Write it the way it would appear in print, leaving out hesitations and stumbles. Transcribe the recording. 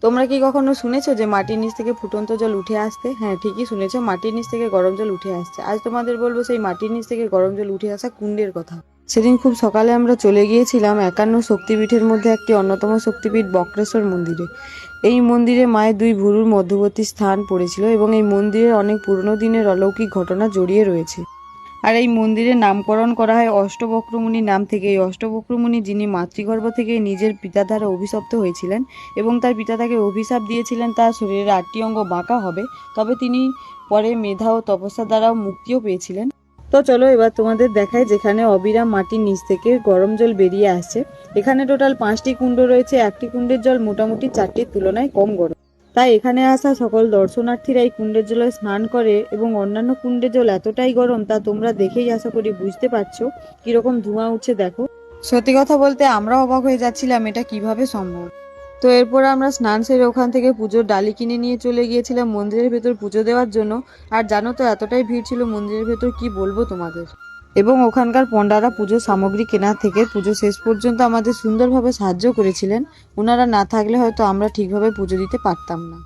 তোমরা কি কখনো শুনেছো যে মাটির নিচ থেকে ফুটন্ত জল উঠে আসতে? হ্যাঁ, ঠিকই শুনেছো, মাটির নিচ থেকে গরম জল উঠে আসছে। আজ তোমাদের বলবো সেই মাটির নিচ থেকে গরম জল উঠে আসা কুণ্ডের কথা। সেদিন খুব সকালে আমরা চলে গিয়েছিলাম 51 শক্তিপীঠের মধ্যে একটি অন্যতম শক্তিপীঠ বক্রেশ্বর মন্দিরে। এই মন্দিরে মায়ের দুই ভুরুর মধ্যবর্তী স্থান পড়েছিল এবং এই মন্দিরের অনেক পুরনো দিনের অলৌকিক ঘটনা জড়িয়ে রয়েছে। আর এই মন্দিরের নামকরণ করা হয় অষ্টবক্রমুনির নাম থেকে। এই অষ্টবক্রমুনি, যিনি মাতৃগর্ভ থেকে নিজের পিতা দ্বারা অভিশপ্ত হয়েছিলেন এবং তার পিতা তাকে অভিশাপ দিয়েছিলেন তার শরীরের 8টি অঙ্গ বাঁকা হবে, তবে তিনি পরে মেধা ও তপস্যা দ্বারাও মুক্তিও পেয়েছিলেন। তো চলো এবার তোমাদের দেখায় যেখানে অবিরাম মাটির নিচ থেকে গরম জল বেরিয়ে আসছে। এখানে টোটাল 5টি কুণ্ড রয়েছে। একটি কুণ্ডের জল মোটামুটি 4টির তুলনায় কম গরম। তাই এখানে আসা সকল দর্শনার্থীরা এই কুণ্ডের জলে স্নান করে এবং অন্যান্য কুণ্ডের জল এতটাই গরম তা তোমরা দেখেই আশা করি বুঝতে পারছো কিরকম ধোঁয়া উঠছে। দেখো, সত্যি কথা বলতে আমরাও অবাক হয়ে যাচ্ছিলাম এটা কিভাবে সম্ভব। তো এরপর আমরা স্নান সেরে ওখান থেকে পুজোর ডালি কিনে নিয়ে চলে গিয়েছিলাম মন্দিরের ভেতর পুজো দেওয়ার জন্য। আর জানো তো এতটাই ভিড় ছিল মন্দিরের ভেতর, কি বলবো তোমাদের। এবং ওখানকার পণ্ডারা পুজোর সামগ্রী কেনা থেকে পুজো শেষ পর্যন্ত আমাদের সুন্দরভাবে সাহায্য করেছিলেন। ওনারা না থাকলে হয়তো আমরা ঠিকভাবে পুজো দিতে পারতাম না।